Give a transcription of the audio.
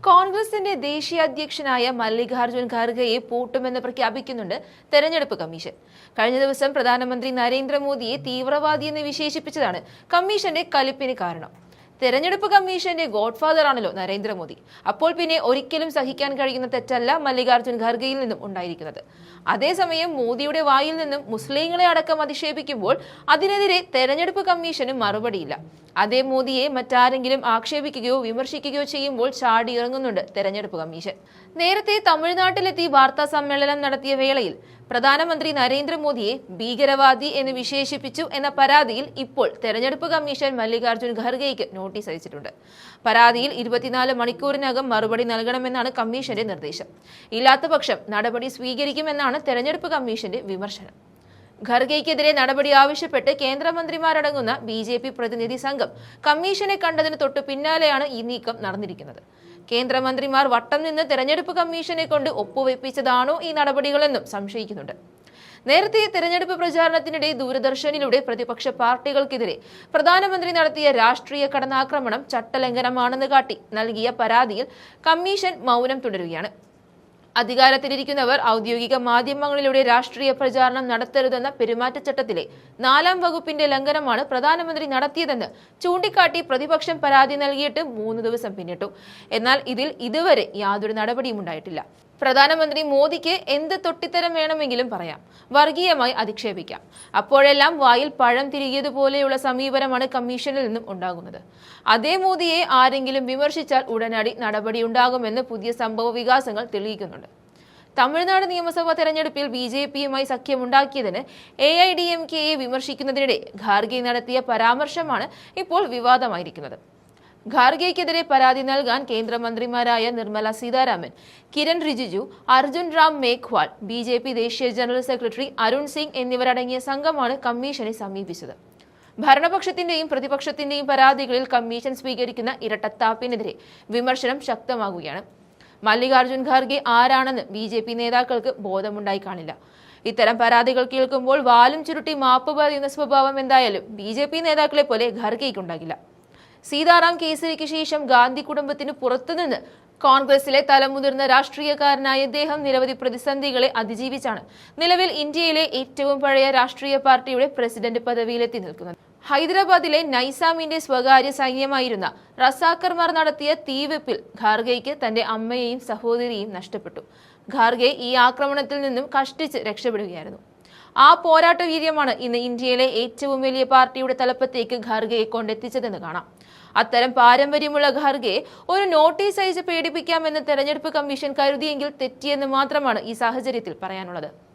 കോൺഗ്രസിന്റെ ദേശീയ അധ്യക്ഷനായ മല്ലികാർജ്ജുൻ ഖാർഗെയെ പൂട്ടുമെന്ന് പ്രഖ്യാപിക്കുന്നുണ്ട് തെരഞ്ഞെടുപ്പ് കമ്മീഷൻ. കഴിഞ്ഞ ദിവസം പ്രധാനമന്ത്രി നരേന്ദ്രമോദിയെ തീവ്രവാദിയെന്ന് വിശേഷിപ്പിച്ചതാണ് കമ്മീഷന്റെ കലിപ്പിന് കാരണം. തെരഞ്ഞെടുപ്പ് കമ്മീഷന്റെ ഗോഡ്ഫാദർ ആണല്ലോ നരേന്ദ്രമോദി. അപ്പോൾ പിന്നെ ഒരിക്കലും സഹിക്കാൻ കഴിയുന്ന തെറ്റല്ല മല്ലികാർജ്ജുൻ ഖാർഗെയിൽ നിന്നും ഉണ്ടായിരിക്കുന്നത്. അതേസമയം മോദിയുടെ വായിൽ നിന്നും മുസ്ലിങ്ങളെ അടക്കം അധിക്ഷേപിക്കുമ്പോൾ അതിനെതിരെ തെരഞ്ഞെടുപ്പ് കമ്മീഷന് മറുപടിയില്ല. അതേ മോദിയെ മറ്റാരെങ്കിലും ആക്ഷേപിക്കുകയോ വിമർശിക്കുകയോ ചെയ്യുമ്പോൾ ചാടിയിറങ്ങുന്നുണ്ട് തെരഞ്ഞെടുപ്പ് കമ്മീഷൻ. നേരത്തെ തമിഴ്നാട്ടിലെത്തി വാർത്താ സമ്മേളനം നടത്തിയ വേളയിൽ പ്രധാനമന്ത്രി നരേന്ദ്രമോദിയെ ഭീകരവാദി എന്ന് വിശേഷിപ്പിച്ചു എന്ന പരാതിയിൽ ഇപ്പോൾ തെരഞ്ഞെടുപ്പ് കമ്മീഷൻ മല്ലികാർജ്ജുൻ ഖാർഗെയ്ക്ക് നോട്ടീസ് അയച്ചിട്ടുണ്ട്. പരാതിയിൽ 24 മണിക്കൂറിനകം മറുപടി നൽകണമെന്നാണ് കമ്മീഷന്റെ നിർദ്ദേശം. ഇല്ലാത്തപക്ഷം നടപടി സ്വീകരിക്കുമെന്നാണ് തെരഞ്ഞെടുപ്പ് കമ്മീഷന്റെ വിമർശനം. ഖർഗെയ്ക്കെതിരെ നടപടി ആവശ്യപ്പെട്ട് കേന്ദ്രമന്ത്രിമാരടങ്ങുന്ന BJP പ്രതിനിധി സംഘം കമ്മീഷനെ കണ്ടതിന് തൊട്ടു പിന്നാലെയാണ് ഈ നീക്കം നടന്നിരിക്കുന്നത്. കേന്ദ്രമന്ത്രിമാർ വട്ടം നിന്ന് തെരഞ്ഞെടുപ്പ് കമ്മീഷനെ കൊണ്ട് ഒപ്പുവെപ്പിച്ചതാണോ ഈ നടപടികളെന്നും സംശയിക്കുന്നുണ്ട്. നേരത്തെ തെരഞ്ഞെടുപ്പ് പ്രചാരണത്തിനിടെ ദൂരദർശനിലൂടെ പ്രതിപക്ഷ പാർട്ടികൾക്കെതിരെ പ്രധാനമന്ത്രി നടത്തിയ രാഷ്ട്രീയ കടന്നാക്രമണം ചട്ടലംഘനമാണെന്ന് കാട്ടി നൽകിയ പരാതിയിൽ കമ്മീഷൻ മൗനം തുടരുകയാണ്. അധികാരത്തിലിരിക്കുന്നവർ ഔദ്യോഗിക മാധ്യമങ്ങളിലൂടെ രാഷ്ട്രീയ പ്രചാരണം നടത്തരുതെന്ന പെരുമാറ്റച്ചട്ടത്തിലെ 4-ാം വകുപ്പിന്റെ ലംഘനമാണ് പ്രധാനമന്ത്രി നടത്തിയതെന്ന് ചൂണ്ടിക്കാട്ടി പ്രതിപക്ഷം പരാതി നൽകിയിട്ട് 3 ദിവസം പിന്നിട്ടു. എന്നാൽ ഇതിൽ ഇതുവരെ യാതൊരു നടപടിയും ഉണ്ടായിട്ടില്ല. പ്രധാനമന്ത്രി മോദിക്ക് എന്ത് തൊട്ടിത്തരം വേണമെങ്കിലും പറയാം, വർഗീയമായി അധിക്ഷേപിക്കാം. അപ്പോഴെല്ലാം വായിൽ പഴം തിരികിയതുപോലെയുള്ള സമീപനമാണ് കമ്മീഷനിൽ നിന്നും ഉണ്ടാകുന്നത്. അതേ മോദിയെ ആരെങ്കിലും വിമർശിച്ചാൽ ഉടനടി നടപടിയുണ്ടാകുമെന്ന് പുതിയ സംഭവ വികാസങ്ങൾ തെളിയിക്കുന്നുണ്ട്. തമിഴ്നാട് നിയമസഭാ തെരഞ്ഞെടുപ്പിൽ BJPയുമായി സഖ്യമുണ്ടാക്കിയതിന് AIDMKയെ വിമർശിക്കുന്നതിനിടെ ഖാർഗെ നടത്തിയ പരാമർശമാണ് ഇപ്പോൾ വിവാദമായിരിക്കുന്നത്. ഖാർഗെയ്ക്കെതിരെ പരാതി നൽകാൻ കേന്ദ്രമന്ത്രിമാരായ നിർമ്മല സീതാരാമൻ, കിരൺ റിജിജു, അർജുൻ റാം മേഘ്വാൾ, BJP ദേശീയ ജനറൽ സെക്രട്ടറി അരുൺ സിംഗ് എന്നിവരടങ്ങിയ സംഘമാണ് കമ്മീഷനെ സമീപിച്ചത്. ഭരണപക്ഷത്തിന്റെയും പ്രതിപക്ഷത്തിന്റെയും പരാതികളിൽ കമ്മീഷൻ സ്വീകരിക്കുന്ന ഇരട്ടത്താപ്പിനെതിരെ വിമർശനം ശക്തമാകുകയാണ്. മല്ലികാർജ്ജുൻ ഖാർഗെ ആരാണെന്ന് BJP നേതാക്കൾക്ക് ബോധമുണ്ടായി കാണില്ല. ഇത്തരം പരാതികൾ കേൾക്കുമ്പോൾ വാലും ചുരുട്ടി മാപ്പ് പറയുന്ന സ്വഭാവം എന്തായാലും BJP നേതാക്കളെ പോലെ ഖാർഗെയ്ക്കുണ്ടാകില്ല. സീതാറാം കേസരിക്ക് ശേഷം ഗാന്ധി കുടുംബത്തിന് പുറത്തുനിന്ന് കോൺഗ്രസിലെ തലമുതിർന്ന രാഷ്ട്രീയക്കാരനായ ഇദ്ദേഹം നിരവധി പ്രതിസന്ധികളെ അതിജീവിച്ചാണ് നിലവിൽ ഇന്ത്യയിലെ ഏറ്റവും പഴയ രാഷ്ട്രീയ പാർട്ടിയുടെ പ്രസിഡന്റ് പദവിയിലെത്തി നിൽക്കുന്നത്. ഹൈദരാബാദിലെ നൈസാമിന്റെ സ്വകാര്യ സൈന്യമായിരുന്ന റസാക്കർമാർ നടത്തിയ തീവെപ്പിൽ ഖാർഗെയ്ക്ക് തന്റെ അമ്മയെയും സഹോദരിയെയും നഷ്ടപ്പെട്ടു. ഖാർഗെ ഈ ആക്രമണത്തിൽ നിന്നും കഷ്ടിച്ച് രക്ഷപ്പെടുകയായിരുന്നു. ആ പോരാട്ട വീര്യമാണ് ഇന്ന് ഇന്ത്യയിലെ ഏറ്റവും വലിയ പാർട്ടിയുടെ തലപ്പത്തേക്ക് ഖാർഗെയെ കൊണ്ടെത്തിച്ചതെന്ന് കാണാം. അത്തരം പാരമ്പര്യമുള്ള ഖാർഗെയെ ഒരു നോട്ടീസ് അയച്ച് പേടിപ്പിക്കാമെന്ന് തെരഞ്ഞെടുപ്പ് കമ്മീഷൻ കരുതിയെങ്കിൽ തെറ്റിയെന്ന് മാത്രമാണ് ഈ സാഹചര്യത്തിൽ പറയാനുള്ളത്.